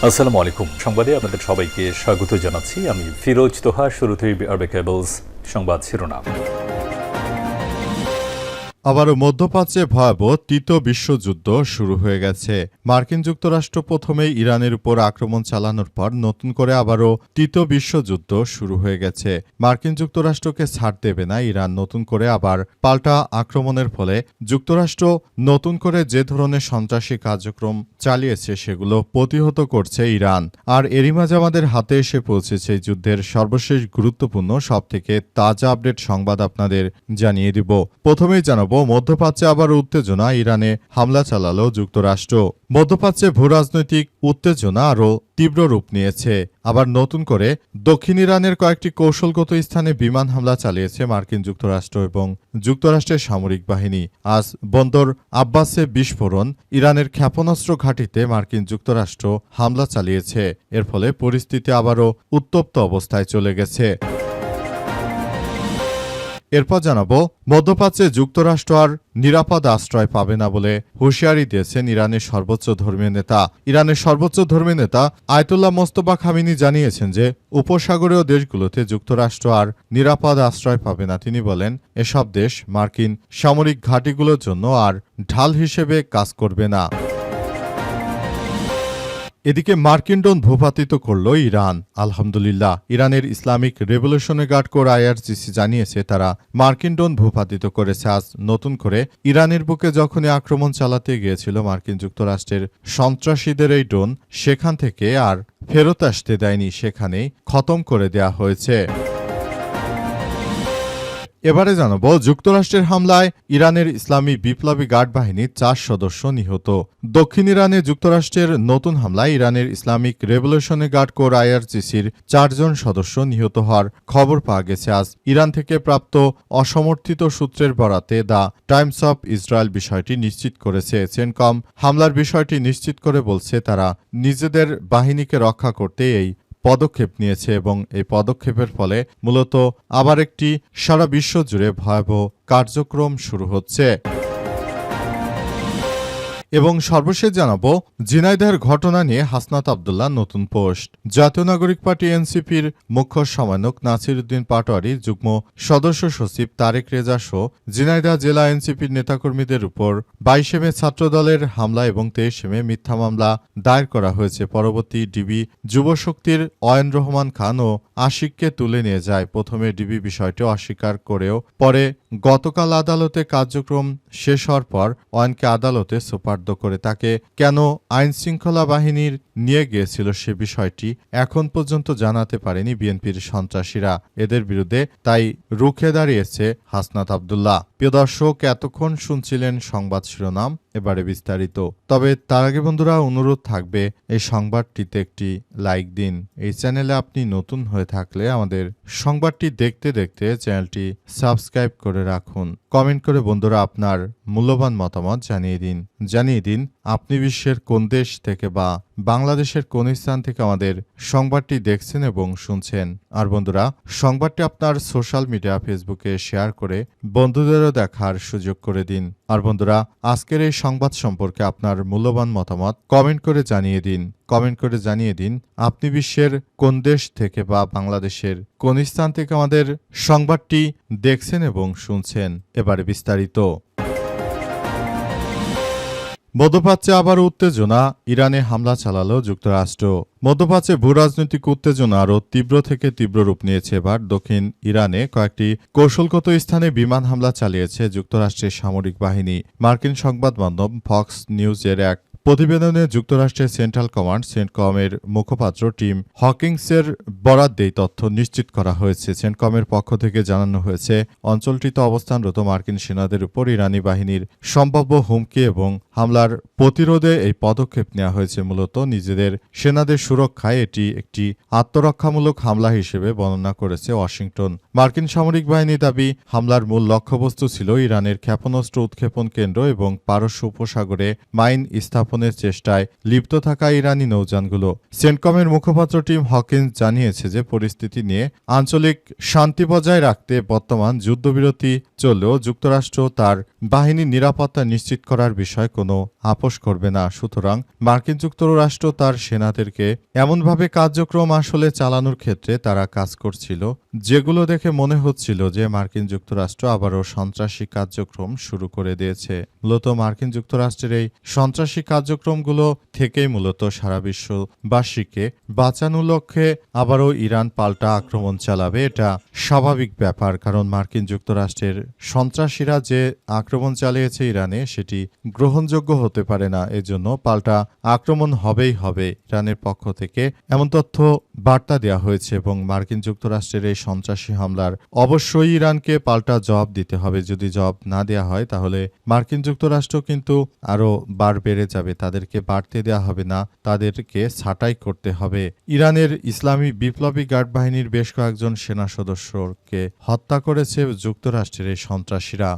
আসসালামু আলাইকুম। সংবাদে আপনাদের সবাইকে স্বাগত জানাচ্ছি। আমি ফিরোজ তোহা। শুরুতেই আরবে কেবলস সংবাদ শিরোনাম। আবারও মধ্যপ্রাচ্যে ভয়াবহ তৃতীয় বিশ্বযুদ্ধ শুরু হয়ে গেছে। মার্কিন যুক্তরাষ্ট্র প্রথমে ইরানের উপর আক্রমণ চালানোর পর নতুন করে আবারও তৃতীয় বিশ্বযুদ্ধ শুরু হয়ে গেছে। মার্কিন যুক্তরাষ্ট্রকে ছাড় দেবে না ইরান। নতুন করে আবার পাল্টা আক্রমণের ফলে যুক্তরাষ্ট্র নতুন করে যে ধরনের সন্ত্রাসী কার্যক্রম চালিয়েছে সেগুলো প্রতিহত করছে ইরান। আর এরই মাঝে আমাদের হাতে এসে পৌঁছেছে এই যুদ্ধের সর্বশেষ গুরুত্বপূর্ণ সবথেকে তাজা আপডেট সংবাদ আপনাদের জানিয়ে দিব। প্রথমেই জানাবো মধ্যপ্রাচ্যে আবার উত্তেজনা, ইরানে হামলা চালালো যুক্তরাষ্ট্র। মধ্যপ্রাচ্যে ভূরাজনৈতিক উত্তেজনা আরও তীব্র রূপ নিয়েছে। আবার নতুন করে দক্ষিণ ইরানের কয়েকটি কৌশলগত স্থানে বিমান হামলা চালিয়েছে মার্কিন যুক্তরাষ্ট্র এবং যুক্তরাষ্ট্রের সামরিক বাহিনী। আজ বন্দর আব্বাসে বিস্ফোরণ, ইরানের ক্ষেপণাস্ত্র ঘাঁটিতে মার্কিন যুক্তরাষ্ট্র হামলা চালিয়েছে। এর ফলে পরিস্থিতি আবারও উত্তপ্ত অবস্থায় চলে গেছে। এরপর জানাবো মধ্যপ্রাচ্যে যুক্তরাষ্ট্র আর নিরাপদ আশ্রয় পাবে না বলে হুঁশিয়ারি দিয়েছেন ইরানের সর্বোচ্চ ধর্মীয় নেতা। ইরানের সর্বোচ্চ ধর্মীয় নেতা আয়াতুল্লাহ মোস্তফা খামেনি জানিয়েছেন যে উপসাগরীয় দেশগুলোতে যুক্তরাষ্ট্র আর নিরাপদ আশ্রয় পাবে না। তিনি বলেন, এসব দেশ মার্কিন সামরিক ঘাঁটিগুলোর জন্য আর ঢাল হিসেবে কাজ করবে না। এদিকে মার্কিন ড্রোন ভূপাতিত করল ইরান। আলহামদুলিল্লাহ, ইরানের Islamic revolutionary guard corps IRGC জানিয়েছে তারা মার্কিন ড্রোন ভূপাতিত করেছে। আজ নতুন করে ইরানের বুকে যখনই আক্রমণ চালাতে গিয়েছিল মার্কিন যুক্তরাষ্ট্রের সন্ত্রাসীদের এই ড্রোন সেখান থেকে আর ফেরত আসতে দেয়নি, সেখানেই খতম করে দেয়া হয়েছে। এবারে জানাবো যুক্তরাষ্ট্রের হামলায় ইরানের ইসলামী বিপ্লবী গার্ড বাহিনীর 4 সদস্য নিহত। দক্ষিণ ইরানে যুক্তরাষ্ট্রের নতুন হামলায় ইরানের ইসলামিক রেভলিউশনারি গার্ড কোর আইআরজিসির 4 জন সদস্য নিহত হওয়ার খবর পাওয়া গেছে। আজ ইরান থেকে প্রাপ্ত অসমর্থিত সূত্রের বরাতে দ্য টাইমস অফ ইসরায়েল বিষয়টি নিশ্চিত করেছে। সেনকম হামলার বিষয়টি নিশ্চিত করে বলছে তারা নিজেদের বাহিনীকে রক্ষা করতে এই পদক্ষেপ নিয়েছে এবং এই পদক্ষেপের ফলে মূলত আবার একটি সারা বিশ্ব জুড়ে ভয়াবহ কার্যক্রম শুরু হচ্ছে। এবং সর্বশেষ জানাবো ঝিনাইদহের ঘটনা নিয়ে হাসনাত আব্দুল্লাহ নতুন পোস্ট। জাতীয় নাগরিক পার্টি এনসিপির মুখ্য সমন্বয়ক নাসির উদ্দিন পাটোয়ারি, যুগ্ম সদস্য সচিব তারেক রেজা সহ ঝিনাইদহ জেলা এনসিপির নেতাকর্মীদের উপর 22 মে ছাত্রদলের হামলা এবং 23 মে মিথ্যা মামলা দায়ের করা হয়েছে। পরবর্তী ডিবি যুবশক্তির অয়ন রহমান খান ও আশিককে তুলে নিয়ে যায়। প্রথমে ডিবি বিষয়টি অস্বীকার করেও পরে গতকাল আদালতে কার্যক্রম শেষ হওয়ার পর অয়নকে আদালতে সুপার করে তাকে কেন আইন শৃঙ্খলা বাহিনীর নিয়ে গিয়েছিল সে বিষয়টি এখন পর্যন্ত জানাতে পারেনি বিএনপির সন্ত্রাসীরা। এদের বিরুদ্ধে তাই রুখে দাঁড়িয়েছে হাসনাত আব্দুল্লাহ। প্রিয় দর্শক, এতক্ষণ শুনছিলেন সংবাদ শিরোনাম, এবারে বিস্তারিত। তবে তার আগে বন্ধুরা অনুরোধ থাকবে এই সংবাদটিতে একটি লাইক দিন। এই চ্যানেলে আপনি নতুন হয়ে থাকলে আমাদের সংবাদটি দেখতে দেখতে চ্যানেলটি সাবস্ক্রাইব করে রাখুন। কমেন্ট করে বন্ধুরা আপনার মূল্যবান মতামত জানিয়ে দিন আপনি বিশ্বের কোন দেশ থেকে বা বাংলাদেশের কোন স্থান থেকে আমাদের সংবাদটি দেখছেন এবং শুনছেন। আর বন্ধুরা, সংবাদটি আপনার সোশ্যাল মিডিয়া ফেসবুকে শেয়ার করে বন্ধুদেরও দেখার সুযোগ করে দিন। আর বন্ধুরা, আজকের এই সংবাদ সম্পর্কে আপনার মূল্যবান মতামত কমেন্ট করে জানিয়ে দিন আপনি বিশ্বের কোন দেশ থেকে বা বাংলাদেশের কোন স্থান থেকে আমাদের সংবাদটি দেখছেন এবং শুনছেন। এবারে বিস্তারিত। মধ্যপ্রাচ্যে আবার উত্তেজনা, ইরানে হামলা চালালো যুক্তরাষ্ট্র। মধ্যপ্রাচ্যে ভূরাজনৈতিক উত্তেজনা আরও তীব্র থেকে তীব্র রূপ নিয়েছে। এবার দক্ষিণ ইরানে কয়েকটি কৌশলগত স্থানে বিমান হামলা চালিয়েছে যুক্তরাষ্ট্রের সামরিক বাহিনী। মার্কিন সংবাদ মাধ্যম ফক্স নিউজের এক প্রতিবেদনে যুক্তরাষ্ট্রের সেন্ট্রাল কমান্ড সেন্টকমের মুখপাত্র টিম হকিংসের বরাত দিয়ে তথ্য নিশ্চিত করা হয়েছে। সেন্টকমের পক্ষ থেকে জানানো হয়েছে অঞ্চলটিতে অবস্থানরত মার্কিন সেনাদের উপর ইরানি বাহিনীর সম্ভাব্য হুমকি এবং হামলার প্রতিরোধে এই পদক্ষেপ নেওয়া হয়েছে। মূলত নিজেদের সেনাদের সুরক্ষায় এটি একটি আত্মরক্ষামূলক হামলা হিসেবে বর্ণনা করেছে ওয়াশিংটন। মার্কিন সামরিক বাহিনী দাবি হামলার মূল লক্ষ্যবস্তু ছিল ইরানের ক্ষেপণাস্ত্র উৎক্ষেপণ কেন্দ্র এবং পারস্য উপসাগরে মাইন স্থাপন গোপনের চেষ্টায় লিপ্ত থাকা ইরানি নৌযানগুলো। সেন্টকমের মুখপাত্র টিম হকিন্স জানিয়েছে যে পরিস্থিতি নিয়ে আঞ্চলিক শান্তি বজায় রাখতে বর্তমান যুদ্ধবিরতি চললেও যুক্তরাষ্ট্র তার বাহিনীর নিরাপত্তা নিশ্চিত করার বিষয়ে কোনো আপোষ করবে না। সুতরাং মার্কিন যুক্তরাষ্ট্র তার সেনাদেরকে এমনভাবে কার্যক্রম আসলে চালানোর ক্ষেত্রে তারা কাজ করছিল যেগুলো দেখে মনে হচ্ছিল যে মার্কিন যুক্তরাষ্ট্র আবারও সন্ত্রাসী কার্যক্রম শুরু করে দিয়েছে। মূলত মার্কিন যুক্তরাষ্ট্রের এই সন্ত্রাসী কার্যক্রমগুলো থেকেই মূলত সারা বিশ্ববাসীকে বাঁচানোর লক্ষ্যে আবারও ইরান পাল্টা আক্রমণ চালাবে। এটা স্বাভাবিক ব্যাপার, কারণ মার্কিন যুক্তরাষ্ট্রের সন্ত্রাসীরা যে আক্রমণ চালিয়েছে ইরানে সেটি গ্রহণযোগ্য হতে পারে না। এজন্য পাল্টা আক্রমণ হবেই হবে। ইরানের পক্ষ থেকে এমন তথ্য বার্তা দেওয়া হয়েছে এবং মার্কিন যুক্তরাষ্ট্রের এই সন্ত্রাসী হামলার অবশ্যই ইরানকে পাল্টা জবাব দিতে হবে। যদি জবাব না দেওয়া হয় তাহলে মার্কিন যুক্তরাষ্ট্র কিন্তু আরও বার বেড়ে যাবে। তাদেরকে বাড়তে দেওয়া হবে না, তাদেরকে ছাঁটাই করতে হবে। ইরানের ইসলামী বিপ্লবী গার্ড বাহিনীর বেশ কয়েকজন সেনা সদস্যকে হত্যা করেছে যুক্তরাষ্ট্রের এই সন্ত্রাসীরা।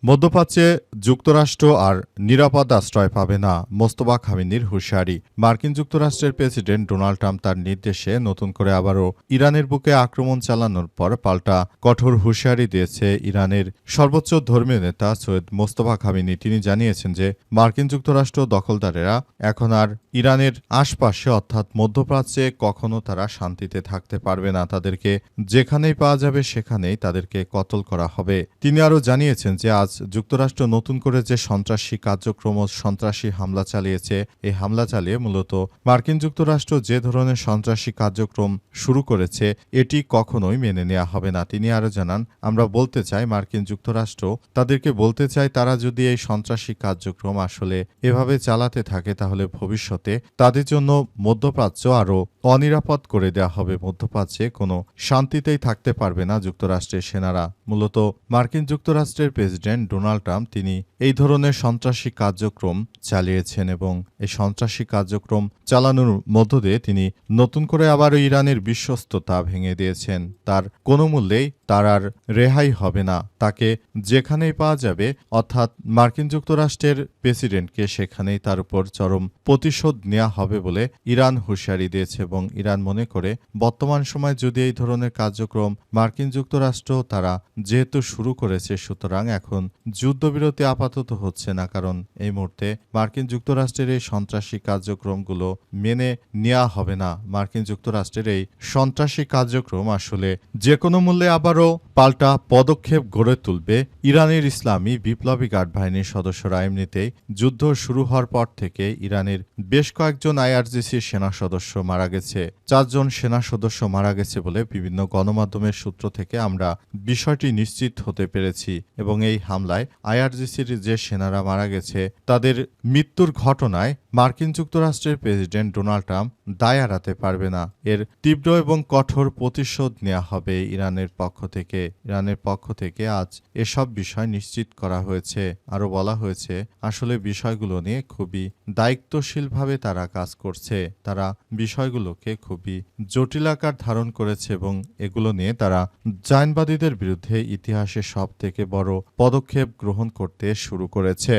মধ্যপ্রাচ্যে যুক্তরাষ্ট্র আর নিরাপদ আশ্রয় পাবে না, মোস্তফা খামেনির হুঁশিয়ারি। মার্কিন যুক্তরাষ্ট্রের প্রেসিডেন্ট ডোনাল্ড ট্রাম্প তার নির্দেশে নতুন করে আবারও ইরানের বুকে আক্রমণ চালানোর পর পাল্টা কঠোর হুঁশিয়ারি দিয়েছে ইরানের সর্বোচ্চ ধর্মীয় নেতা সৈয়দ মোস্তফা খামেনি। তিনি জানিয়েছেন যে মার্কিন যুক্তরাষ্ট্র দখলদারেরা এখন আর ইরানের আশপাশে অর্থাৎ মধ্যপ্রাচ্যে কখনো তারা শান্তিতে থাকতে পারবে না। তাদেরকে যেখানেই পাওয়া যাবে সেখানেই তাদেরকে কতল করা হবে। তিনি আরও জানিয়েছেন যে আজ যুক্তরাষ্ট্র নতুন করে যে সন্ত্রাসী কার্যক্রম সন্ত্রাসী হামলা চালিয়েছে, এই হামলা চালিয়ে মূলত মার্কিন যুক্তরাষ্ট্র যে ধরনের সন্ত্রাসী কার্যক্রম শুরু করেছে এটি কখনোই মেনে নেওয়া হবে না। তিনি আরও জানান, আমরা বলতে চাই মার্কিন যুক্তরাষ্ট্র তাদেরকে বলতে চাই তারা যদি এই সন্ত্রাসী কার্যক্রম আসলে এভাবে চালাতে থাকে তাহলে ভবিষ্যতে তাদের জন্য মধ্যপ্রাচ্য আরও অনিরাপদ করে দেওয়া হবে। মধ্যপ্রাচ্যে কোনো শান্তিতেই থাকতে পারবে না যুক্তরাষ্ট্রের সেনারা। মূলত মার্কিন যুক্তরাষ্ট্রের প্রেসিডেন্ট ডোনাল্ড ট্রাম্প তিনি এই ধরনের সন্ত্রাসী কার্যক্রম চালিয়েছেন এবং এই সন্ত্রাসী কার্যক্রম চালানোর মধ্য দিয়ে তিনি নতুন করে আবারও ইরানের বিশ্বস্ততা ভেঙে দিয়েছেন। তার কোনো মূল্যেই তার আর রেহাই হবে না। তাকে যেখানেই পাওয়া যাবে অর্থাৎ মার্কিন যুক্তরাষ্ট্রের প্রেসিডেন্টকে সেখানেই তার উপর চরম প্রতিশোধ নেওয়া হবে বলে ইরান হুঁশিয়ারি দিয়েছে এবং ইরান মনে করে বর্তমান সময় যদি এই ধরনের কার্যক্রম মার্কিন যুক্তরাষ্ট্র তারা যেহেতু শুরু করেছে সুতরাং এখন যুদ্ধবিরতি আপাতত হচ্ছে না, কারণ এই মুহূর্তে মার্কিন যুক্তরাষ্ট্রের এই সন্ত্রাসী কার্যক্রমগুলো মেনে নেওয়া হবে না। মার্কিন যুক্তরাষ্ট্রের এই সন্ত্রাসী কার্যক্রম আসলে যে কোনো মূল্যে আবারও পাল্টা পদক্ষেপ গড়ে তুলবে। ইরানের ইসলামী বিপ্লবী গার্ড বাহিনীর সদস্যরা এমনিতেই যুদ্ধ শুরু হওয়ার পর থেকে ইরানের বেশ কয়েকজন আইআরজিসি সেনা সদস্য মারা গেছে। 4 জন সেনা সদস্য মারা গেছে বলে বিভিন্ন গণমাধ্যমের সূত্র থেকে আমরা বিষয়টি নিশ্চিত হতে পেরেছি এবং এই হামলায় আইআরজিসির যে সেনারা মারা গেছে তাদের মৃত্যুর ঘটনায় মার্কিন যুক্তরাষ্ট্রের প্রেসিডেন্ট ডোনাল্ড ট্রাম্প দায় এড়াতে পারবে না। এর তীব্র এবং কঠোর প্রতিশোধ নেওয়া হবে ইরানের পক্ষ থেকে। ইরানের পক্ষ থেকে আজ এসব বিষয় নিশ্চিত করা হয়েছে। আরও বলা হয়েছে আসলে বিষয়গুলো নিয়ে খুবই দায়িত্বশীলভাবে তারা কাজ করছে। তারা বিষয়গুলোকে খুবই জটিল আকার ধারণ করেছে এবং এগুলো নিয়ে তারা জায়নবাদীদের বিরুদ্ধে ইতিহাসে সব থেকে বড় পদক্ষেপ গ্রহণ করতে শুরু করেছে।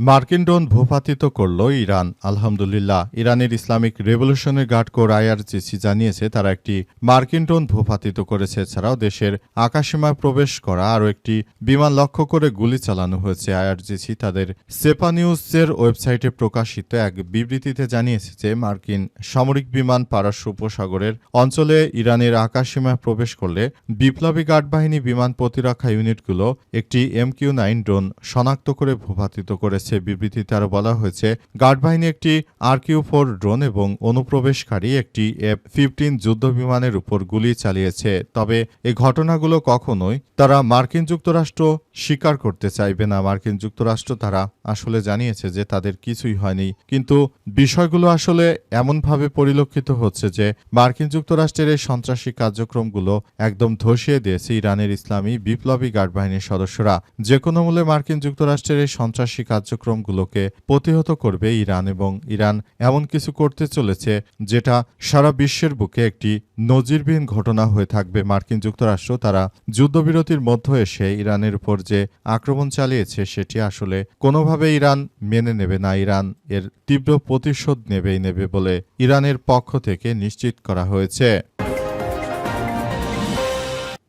মার্কিন ড্রোন ভূপাতিত করল ইরান। আলহামদুলিল্লাহ, ইরানের Islamic revolutionary guard corps IRGC জানিয়েছে তারা একটি মার্কিন ড্রোন ভূপাতিত করেছে। এছাড়াও দেশের আকাশসীমায় প্রবেশ করা আরও একটি বিমান লক্ষ্য করে গুলি চালানো হয়েছে। আইআরজিসি তাদের সেপা নিউজের ওয়েবসাইটে প্রকাশিত এক বিবৃতিতে জানিয়েছে যে মার্কিন সামরিক বিমান পারস্য উপসাগরের অঞ্চলে ইরানের আকাশসীমায় প্রবেশ করলে বিপ্লবী গার্ড বাহিনী বিমান প্রতিরক্ষা ইউনিটগুলো একটি MQ-9 ড্রোন শনাক্ত করে ভূপাতিত করেছে। বিবৃতিতে আরও বলা হয়েছে গার্ড বাহিনী একটি RQ-4 ড্রোন এবং অনুপ্রবেশকারী একটি F-15 যুদ্ধ বিমানের উপর গুলি চালিয়েছে। তবে এই ঘটনাগুলো কখনোই তারা মার্কিন যুক্তরাষ্ট্র স্বীকার করতে চাইবে না। মার্কিন যুক্তরাষ্ট্র তারা আসলে জানিয়েছে যে তাদের কিছুই হয়নি, কিন্তু বিষয়গুলো আসলে এমনভাবে পরিলক্ষিত হচ্ছে যে মার্কিন যুক্তরাষ্ট্রের এই সন্ত্রাসী কার্যক্রমগুলো একদম ধসিয়ে দিয়েছে ইরানের ইসলামী বিপ্লবী গার্ড বাহিনীর সদস্যরা। যে কোনো মূল্যে মার্কিন যুক্তরাষ্ট্রের এই সন্ত্রাসী কার্যক্রম কার্যক্রমগুলোকে প্রতিহত করবে ইরান এবং ইরান এমন কিছু করতে চলেছে যেটা সারা বিশ্বের বুকে একটি নজিরবিহীন ঘটনা হয়ে থাকবে। মার্কিন যুক্তরাষ্ট্র তারা যুদ্ধবিরতির মধ্যে এসে ইরানের উপর যে আক্রমণ চালিয়েছে সেটি আসলে কোনোভাবে ইরান মেনে নেবে না। ইরান এর তীব্র প্রতিশোধ নেবে বলে ইরানের পক্ষ থেকে নিশ্চিত করা হয়েছে।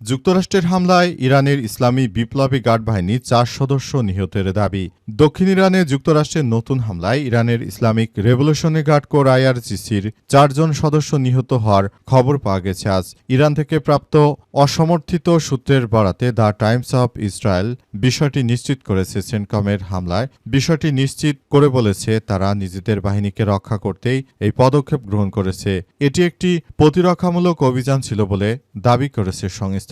যুক্তরাষ্ট্রের হামলায় ইরানের ইসলামী বিপ্লবী গার্ড বাহিনী 4 সদস্য নিহতের দাবি। দক্ষিণ ইরানে যুক্তরাষ্ট্রের নতুন হামলায় ইরানের ইসলামিক রেভলিউশনারি গার্ড কোর IRGCর 4 জন সদস্য নিহত হওয়ার খবর পাওয়া গেছে আজ। ইরান থেকে প্রাপ্ত অসমর্থিত সূত্রের বরাতে দ্য টাইমস অফ ইসরায়েল বিষয়টি নিশ্চিত করেছে। সেন্টকমের হামলায় বিষয়টি নিশ্চিত করে বলেছে তারা নিজেদের বাহিনীকে রক্ষা করতেই এই পদক্ষেপ গ্রহণ করেছে। এটি একটি প্রতিরক্ষামূলক অভিযান ছিল বলে দাবি করেছে সংস্থাটি।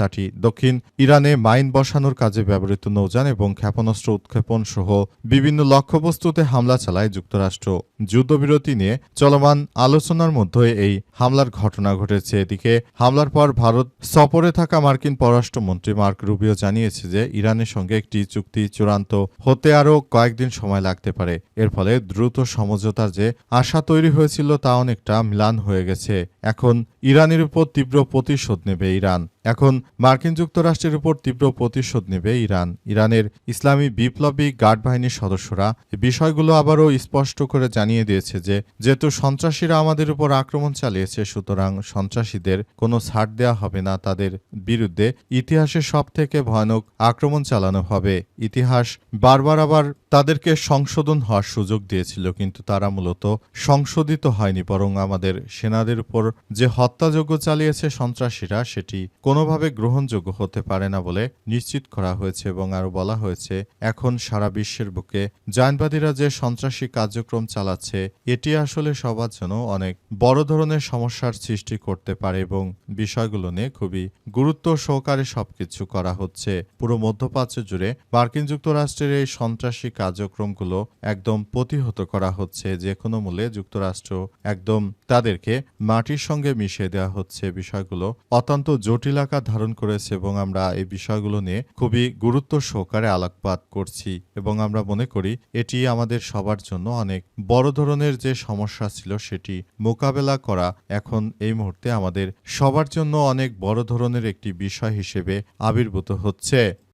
দক্ষিণ ইরানে মাইন বসানোর কাজে ব্যবহৃত নৌযান এবং ক্ষেপণাস্ত্র উৎক্ষেপণ সহ বিভিন্ন লক্ষ্যবস্তুতে হামলা চালায় যুক্তরাষ্ট্র। যুদ্ধবিরতি নিয়ে চলমান আলোচনার মধ্যে এই হামলার ঘটনা ঘটেছে। এদিকে হামলার পর ভারত সফরে থাকা মার্কিন পররাষ্ট্রমন্ত্রী মার্ক রুবিও জানিয়েছে যে ইরানের সঙ্গে একটি চুক্তি চূড়ান্ত হতে আরও কয়েকদিন সময় লাগতে পারে। এর ফলে দ্রুত সমঝোতার যে আশা তৈরি হয়েছিল তা অনেকটা ম্লান হয়ে গেছে। এখন ইরানের উপর তীব্র প্রতিশোধ নেবে ইরান। এখন মার্কিন যুক্তরাষ্ট্রের উপর তীব্র প্রতিশোধ নেবে ইরান। ইরানের ইসলামী বিপ্লবী গার্ড বাহিনীর সদস্যরা বিষয়গুলো আবারও স্পষ্ট করে জানিয়ে দিয়েছে যে যেহেতু সন্ত্রাসীরা আমাদের উপর আক্রমণ চালিয়েছে, সুতরাং সন্ত্রাসীদের কোনো ছাড় দেওয়া হবে না। তাদের বিরুদ্ধে ইতিহাসের সবথেকে ভয়ানক আক্রমণ চালানো হবে। ইতিহাস বারবার আবার তাদেরকে সংশোধন হওয়ার সুযোগ দিয়েছিল, কিন্তু তারা মূলত সংশোধিত হয়নি, বরং আমাদের সেনাদের উপর যে হত্যাযজ্ঞ চালিয়েছে সন্ত্রাসীরা সেটি কোনোভাবে গ্রহণযোগ্য হতে পারে না বলে নিশ্চিত করা হয়েছে। এবং আরও বলা হয়েছে এখন সারা বিশ্বের বুকে জায়নবাদীরা যে সন্ত্রাসী কার্যক্রম চালাচ্ছে এটি আসলে সবার জন্য অনেক বড় ধরনের সমস্যার সৃষ্টি করতে পারে এবং বিষয়গুলো নিয়ে খুবই গুরুত্ব সহকারে সবকিছু করা হচ্ছে। পুরো মধ্যপ্রাচ্য জুড়ে মার্কিন যুক্তরাষ্ট্রের এই সন্ত্রাসী কার্যক্রমগুলো একদম প্রতিহত করা হচ্ছে। যে কোনো মূল্যে যুক্তরাষ্ট্র একদম তাদেরকে মাটির সঙ্গে মিশিয়ে দেওয়া হচ্ছে। বিষয়গুলো অত্যন্ত জটিল আকার ধারণ করেছে এবং আমরা এই বিষয়গুলো নিয়ে খুবই গুরুত্ব সহকারে আলোকপাত করছি এবং আমরা মনে করি এটি আমাদের সবার জন্য অনেক বড় ধরনের যে সমস্যা ছিল সেটি মোকাবেলা করা এখন এই মুহূর্তে আমাদের সবার জন্য অনেক বড় ধরনের একটি বিষয় হিসেবে আবির্ভূত হচ্ছে।